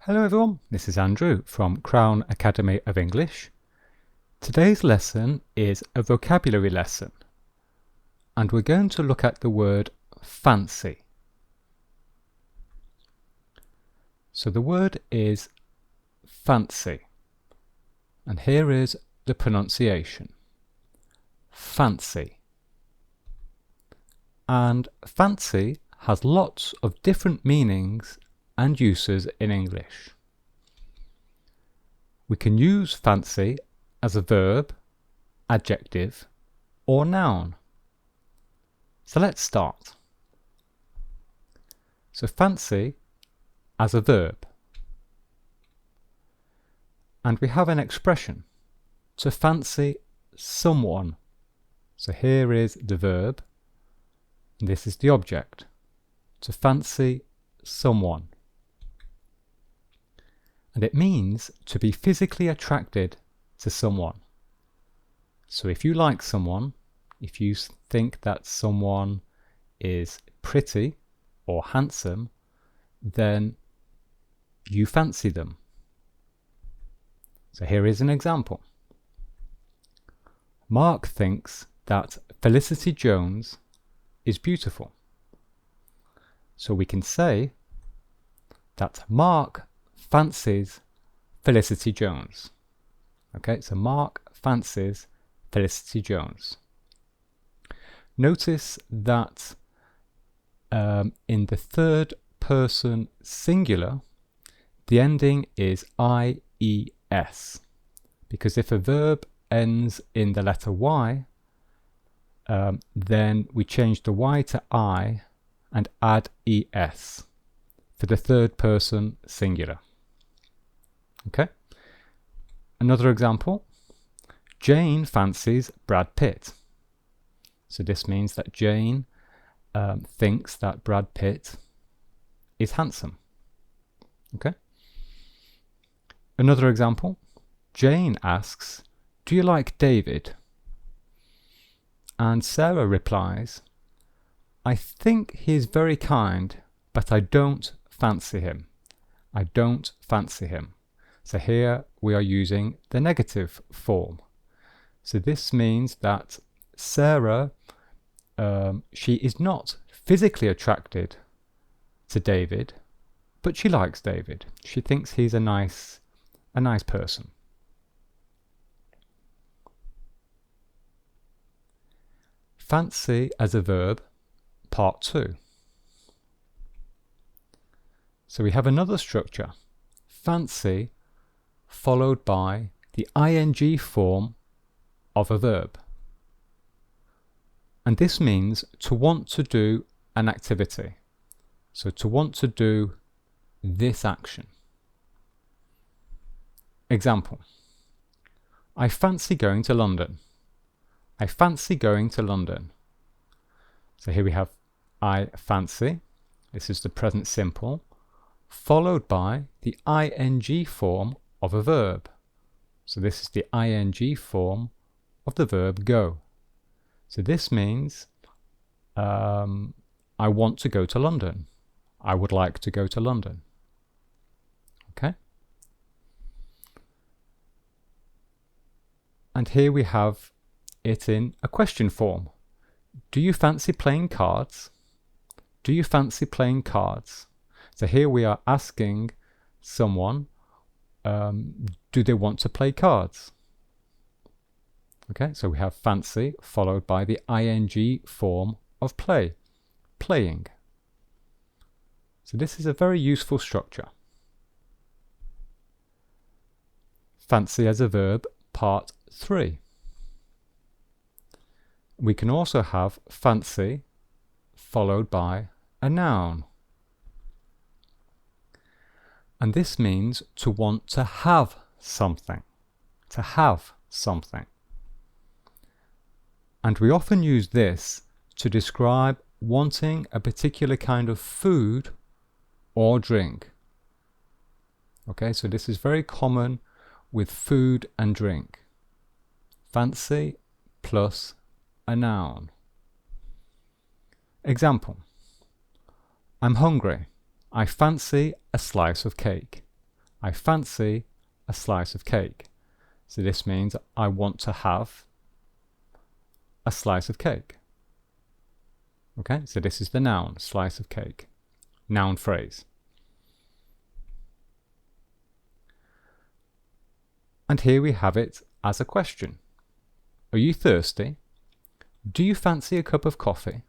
Hello everyone, this is Andrew from Crown Academy of English. Today's lesson is a vocabulary lesson and we're going to look at the word fancy. So the word is fancy and here is the pronunciation. Fancy. And fancy has lots of different meanings and uses in English. We can use fancy as a verb, adjective, or noun. So let's start. So fancy as a verb. And we have an expression, to fancy someone. So here is the verb, and this is the object, to fancy someone. And it means to be physically attracted to someone. So if you like someone, if you think that someone is pretty or handsome, then you fancy them. So here is an example. Mark thinks that Felicity Jones is beautiful. So we can say that Mark fancies Felicity Jones. Okay, so Mark fancies Felicity Jones. Notice that in the third person singular, the ending is IES. Because if a verb ends in the letter Y, then we change the Y to I and add ES for the third person singular. Okay. Another example. Jane fancies Brad Pitt. So this means that Jane thinks that Brad Pitt is handsome. Okay. Another example. Jane asks, "Do you like David?" And Sarah replies, "I think he is very kind, but I don't fancy him. I don't fancy him." So here we are using the negative form. So this means that Sarah, she is not physically attracted to David, but she likes David. She thinks he's a nice person. Fancy as a verb, part 2. So we have another structure. Fancy followed by the ing form of a verb. And this means to want to do an activity. So to want to do this action. Example. I fancy going to London. I fancy going to London. So here we have I fancy. This is the present simple, followed by the ing form of a verb. So this is the ing form of the verb go. So this means I want to go to London. I would like to go to London. Okay? And here we have it in a question form. Do you fancy playing cards? Do you fancy playing cards? So here we are asking someone, do they want to play cards? Okay, so we have fancy followed by the ing form of play, playing. So this is a very useful structure. Fancy as a verb, part 3. We can also have fancy followed by a noun. And this means to want to have something. To have something. And we often use this to describe wanting a particular kind of food or drink. Okay, so this is very common with food and drink. Fancy plus a noun. Example. I'm hungry. I fancy a slice of cake. I fancy a slice of cake. So this means I want to have a slice of cake. Okay, so this is the noun, slice of cake. Noun phrase. And here we have it as a question. Are you thirsty? Do you fancy a cup of coffee?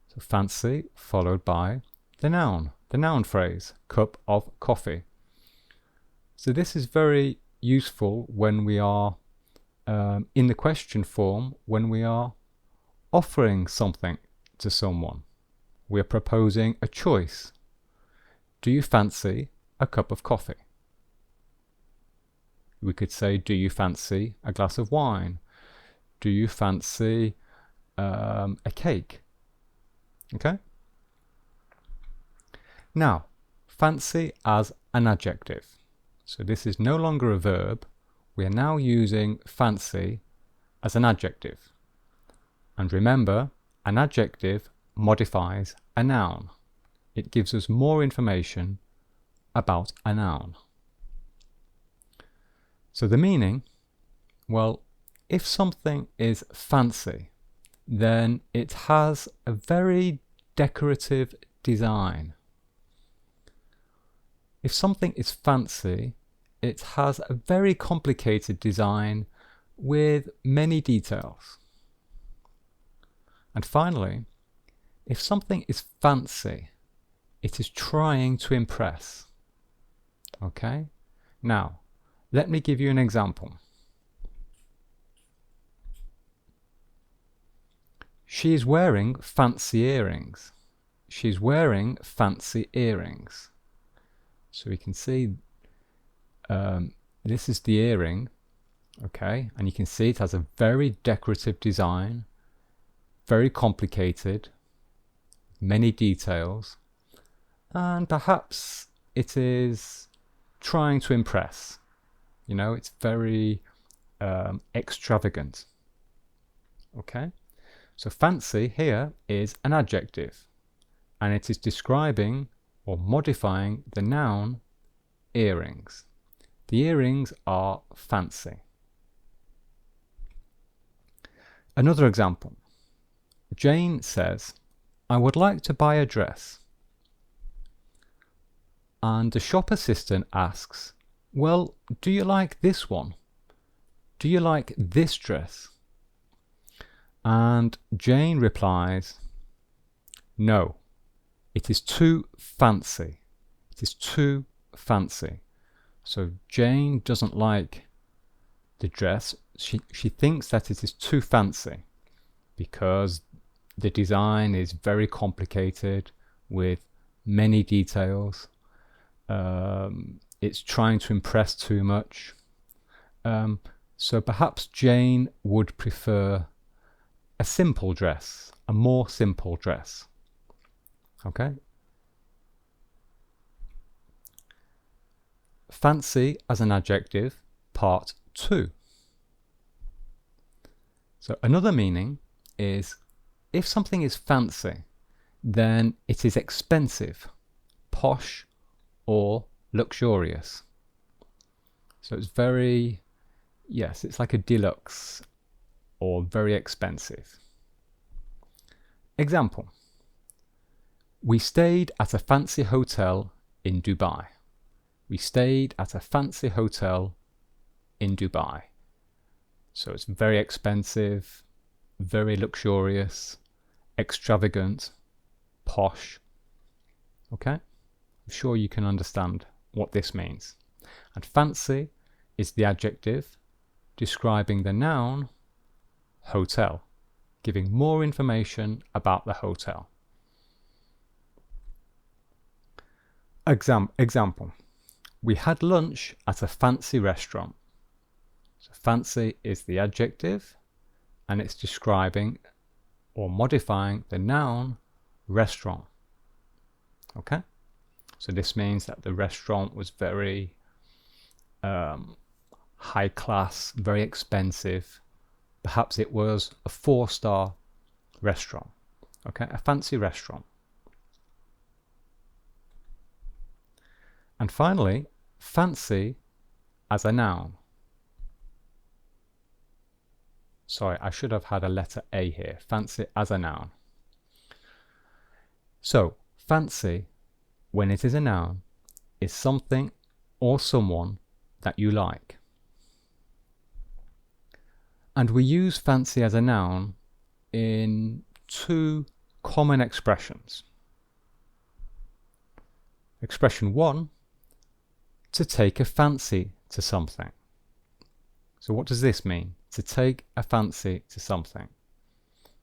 So fancy followed by the noun phrase, cup of coffee. So this is very useful when we are in the question form, when we are offering something to someone. We are proposing a choice. Do you fancy a cup of coffee? We could say, do you fancy a glass of wine? Do you fancy a cake? Okay? Now, fancy as an adjective. So this is no longer a verb. We are now using fancy as an adjective. And remember, an adjective modifies a noun. It gives us more information about a noun. So the meaning, well, if something is fancy, then it has a very decorative design. If something is fancy, it has a very complicated design with many details. And finally, if something is fancy, it is trying to impress. Okay? Now, let me give you an example. She is wearing fancy earrings. She's wearing fancy earrings. So we can see this is the earring, okay? And you can see it has a very decorative design, very complicated, many details, and perhaps it is trying to impress. You know, it's very extravagant. Okay, so fancy here is an adjective, and it is describing or modifying the noun earrings. The earrings are fancy. Another example. Jane says, I would like to buy a dress. And the shop assistant asks, well, do you like this one? Do you like this dress? And Jane replies, no, it is too fancy. It is too fancy. So Jane doesn't like the dress. She thinks that it is too fancy because the design is very complicated with many details. It's trying to impress too much. So perhaps Jane would prefer a simple dress, a more simple dress. Okay? Fancy as an adjective, part 2. So another meaning is if something is fancy, then it is expensive, posh, or luxurious. So it's very, yes, it's like a deluxe or very expensive. Example. We stayed at a fancy hotel in Dubai. We stayed at a fancy hotel in Dubai. So it's very expensive, very luxurious, extravagant, posh. Okay? I'm sure you can understand what this means. And fancy is the adjective describing the noun hotel, giving more information about the hotel. Example. We had lunch at a fancy restaurant. So fancy is the adjective and it's describing or modifying the noun restaurant. Okay? So this means that the restaurant was very high class, very expensive. Perhaps it was a 4-star restaurant. Okay? A fancy restaurant. And finally, fancy as a noun. Sorry, I should have had a letter A here. Fancy as a noun. So, fancy, when it is a noun, is something or someone that you like. And we use fancy as a noun in two common expressions. Expression 1, to take a fancy to something. So what does this mean? To take a fancy to something.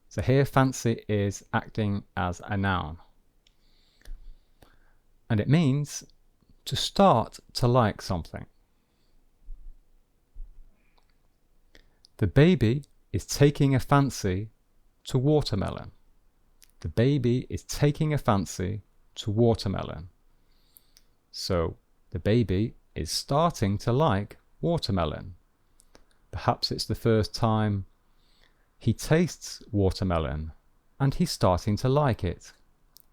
So here fancy is acting as a noun. And it means to start to like something. The baby is taking a fancy to watermelon. The baby is taking a fancy to watermelon. So the baby is starting to like watermelon. Perhaps it's the first time he tastes watermelon and he's starting to like it.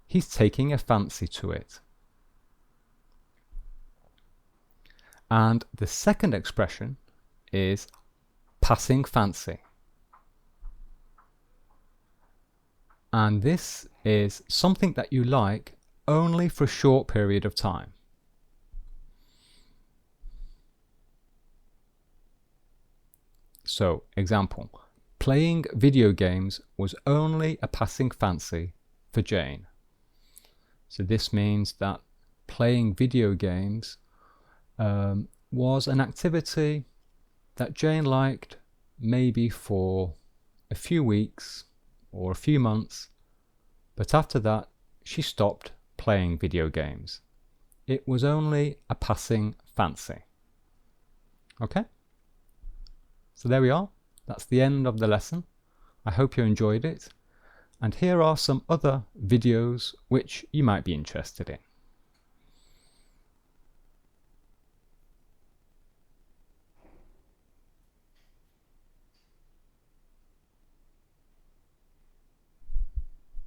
He's taking a fancy to it. And the second expression is passing fancy. And this is something that you like only for a short period of time. So, example, playing video games was only a passing fancy for Jane. So this means that playing video games was an activity that Jane liked maybe for a few weeks or a few months, but after that she stopped playing video games. It was only a passing fancy. Okay? So there we are. That's the end of the lesson. I hope you enjoyed it. And here are some other videos which you might be interested in.